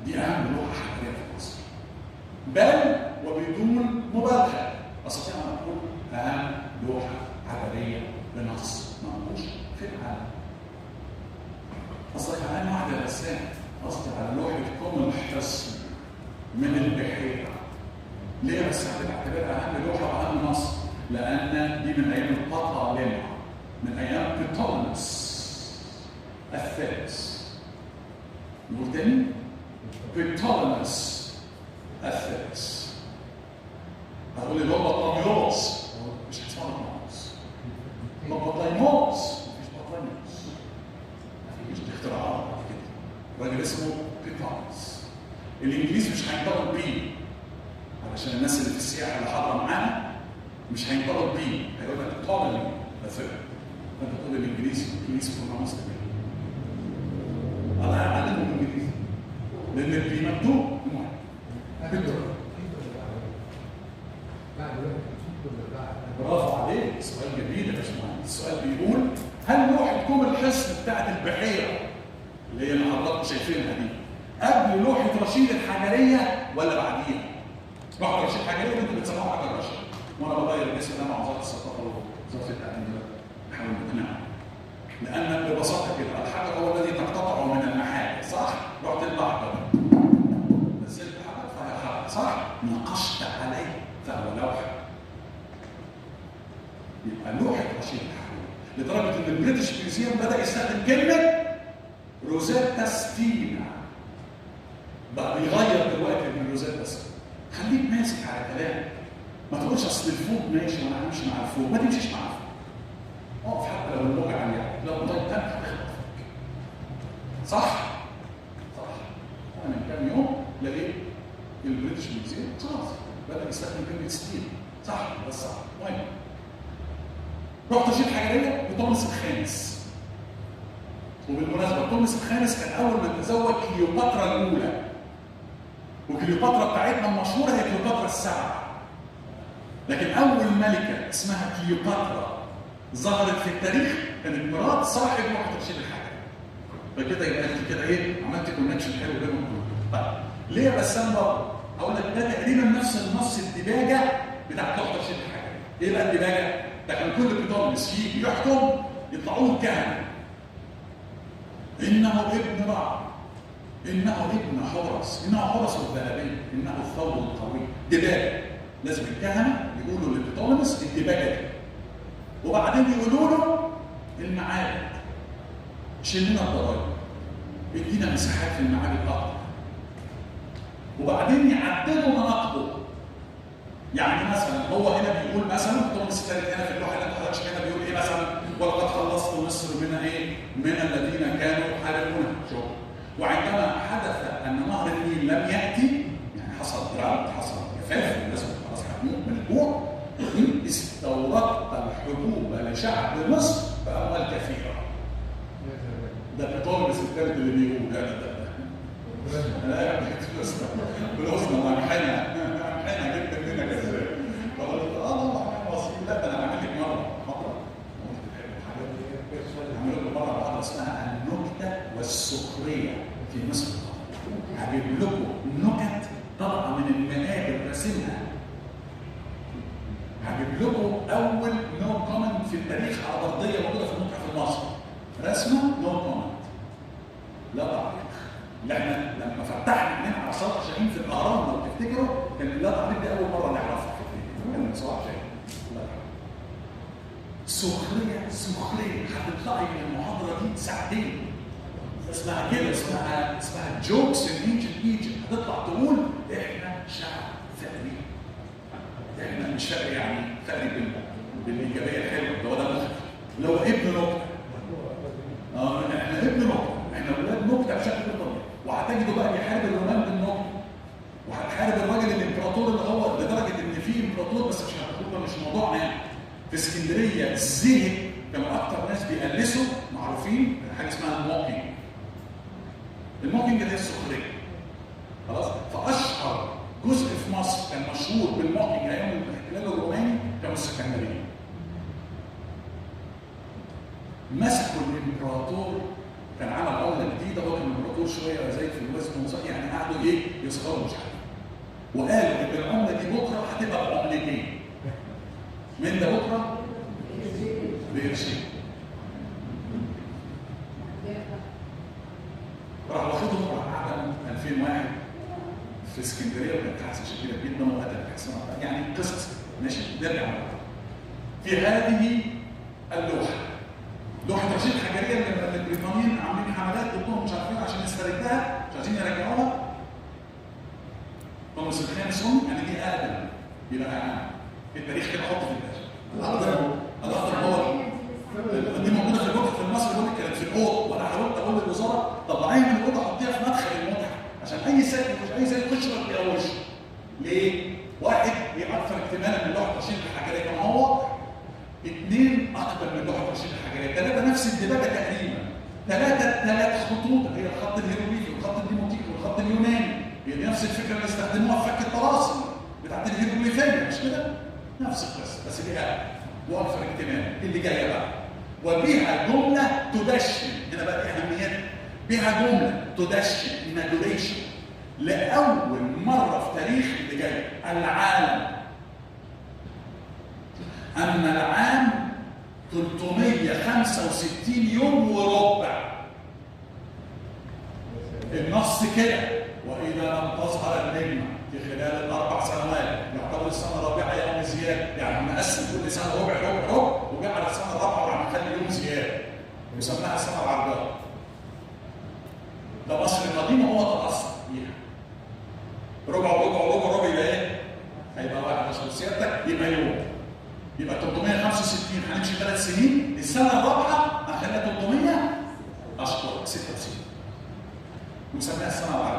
دي اهم لوحه حجريه في مصر. بل وبدون مبالغه استطيع ان اقول اهم لوحه حجريه بنص منقوش في العالم. قصدي على انواع الرسام، قصدي على لوحه كوم الحصن من البحيره. ليه بس بعتبرها اهم لوحه واهم نص؟ لان دي من ايام البطالمه، من ايام بطولمس الثالث. نقول تاني؟ بطولمس الثالث. هتقول لي اللي هو بطليموس، مش اسمه بطليموس. بطليموس مفيش بطليموس. مفيش اختراعات بعد كده. راجل اسمه بطولمس. الانجليزي مش هينطقوا بيه علشان الناس اللي في السياحه اللي حاضره معانا مش هينطقوا بيه، هيقول لك طالب مثلا. فانت تقول الانجليزي كلنا مسلمين. الله يعلمهم الانجليزي لان البي مكتوب. برافو عليك، سؤال جميل يا باشمهندس. السؤال بيقول هل لوحه كوم الحصن بتاعت البحيره اللي هي اللي حضراتكم شايفينها دي قبل لوحه رشيد الحجريه ولا بعديها؟ لوحه رشيد الحجريه انتوا بتسموها حجر رشيد، وانا بغير الاسم ده مع وزاره الثقافه ووزاره التعليم دلوقتي بحاول نقنعهم. لان ببساطه كده الحجر هو الذي تقتطعه من المحال، صح؟ رحت البحر نزلت حجر فهي حجر، صح؟ نقشت عليه فهو لوحه. يبقى لوحه رشيد الحجريه لدرجه ان البريتش ميوزيوم بدا يستخدم كلمه روزيتا ستينا. بقى بيغير دلوقتي من روزيتا ستينا. خليك ماسك على كلامك، ما تقولش اصل الفوق ماشي وانا همشي مع الفوق، ما تمشيش مع الفوق. اقف حتى لو الموجه عاليه، لو طيب تاني هتخبط. صح؟ صح. انا من كام يوم لقيت البريتش ميوزيوم خلاص بدا يستخدم كلمه ستيل. صح بس صح. المهم رحت اشيل حجريه بتونس الخامس. وبالمناسبه تونس الخامس كان اول من تزوج كليوباترا الاولى. وكليوباترا بتاعتنا المشهوره هي كليوباترا السبعه. لكن اول ملكه اسمها كليوباترا ظهرت في التاريخ كانت مرات صاحب لوحه رشيد الحجري. فكده يبقى انت كده ايه؟ عملت كونكشن حلو بينهم كلهم. طيب ليه يا بسام برضه؟ هقول لك ده تقريبا نفس النص الدباجه بتاعت لوحه رشيد الحجري. ايه بقى الدباجه؟ ده كان كل بطولمس يجي يحكم يطلعوا له كهنه. انه ابن رعد، انه ابن حرس، انه حرس الذهبي، انه الثور القوي. دباجه. لازم الكهنه يقولوا لبطولمس الدباجه دي. وبعدين يقولوا له المعابد شيل لنا الضرايب، ادينا مساحات في المعابد اكتر. وبعدين يعدلوا مناقبه. يعني مثلا هو هنا بيقول مثلا بطولمس الثالث هنا في اللوحه اللي انت حضرتش هنا بيقول ايه مثلا؟ ولقد خلصت مصر من ايه؟ من الذين كانوا يحاربونها. شوف. وعندما حدث ان نهر النيل لم ياتي، يعني حصل دراوت، حصل جفاف، الناس خلاص هتموت من الجوع، استوردت الحبوب لشعب مصر باموال كثيره. ده بطولمس الثالث اللي بيقول ده لا يا فلوسنا منحنى جدا منك ازاي؟ فقلت لا انا هعمل لك مره هعمل لكم مره واحده اسمها النكته والسخريه في مصر. هجيب لكم نكت طالعه من المقابر راسمها. هجيب لكم اول نو كومنت في التاريخ على ارضيه موجوده في المتحف المصري. رسمه نو كومنت. لا تعليق. اللي احنا لما فتحنا عينينا على صلاح شاهين في الاهرام لو تفتكروا كان لا تعليق دي اول مره نعرفها في الفيديو. كان صلاح شاهين. سخريه هتطلعي من المحاضره دي ساعتين. اسمها كده، اسمها جوكس ان انشنت ايجيبت. هتطلع تقول احنا شعب ثأري. احنا مش فقري يعني ثأري بالايجابيه الحلوه، ده مخف. لو ابن نكته. احنا ابن نكته، احنا ولاد نكته بشكل طبيعي. وهتجدوا بقى بيحارب الرومان بالنكته. وهتحارب الراجل الامبراطور اللي هو لدرجه ان في امبراطور بس مش هنقول مش موضوعنا يعني. في اسكندريه زهق، كانوا اكتر ناس بيقلسوا معروفين حاجه اسمها الموكينج. الموكينج ده السخريه. خلاص؟ فاشهر جزء في مصر كان مشهور بالموكينج ايام الاحتلال الروماني كانوا السكندريين. مسكوا الامبراطور، كان عمل عمله جديده، هو كان امبراطور شويه زي في الوزن يعني قعدوا بيصغروا مش عارف. وقالوا ان العمله دي بكره هتبقى بعملتين. من ده بكره؟ بقرشين. راح واخدهم راح قعدهم 2000 واحد في اسكندريه، وكانت حادثه شديده جدا وقتل كاسمه، يعني قصص ماشي. نرجع بقى في هذه اللوحه، لوحه رشيد حجريه اللي البريطانيين عاملين حملات ضدهم مش عارفين عشان يستردها، مش عايزين يرجعوها. توماس الخامس يعني دي اقدم، يبقى التاريخ كده حطه في الاخر. الاخضر هو دي موجوده في الوقت في مصر، بقول لك كانت في الاوضه، وانا حاولت اقول للوزاره طلعيها من الاوضه حطيها في مدخل المتحف عشان اي سائل مش اي سائل يخش ما يقوش. ليه؟ واحد بيأثر اكتمالا من لوحه رشيد الحجريه كما هو، اثنين اكبر من لوحه رشيد الحجريه، ثلاثه نفس الدباجه تقريبا، ثلاث خطوط، هي الخط الهيروغليفي والخط الديموتيكي والخط اليوناني، هي نفس الفكره اللي استخدموها في فك الطلاسم بتاعت الهيروغليفيه، مش كده؟ نفس القصه بس ليها واكثر اكتمال. اللي جايه بقى وبها جمله تدشن، هنا بقى اهميتها، بها جمله تدشن inauguration لاول مره في تاريخ اللي جاي العالم ان العام 365 يوم وربع. النص كده واذا لم تظهر النجمه في خلال الاربع سنوات يعتبر السنه الرابعه يوم زياده، يعني مقسم كل سنه ربع ربع ربع، وجعل السنه الرابعه وراح مخلي يوم زياده وسماها السنه العربيه. ده مصر القديمه هو تاثر بيها. ربع وربع وربع ربع يبقى ايه؟ هيبقى واحد عشان سيادتك يبقى يوم. يبقى 365 هنمشي 3 سنين، السنه الرابعه هنخليها 300 اشهر 66 ونسميها السنه العربيه.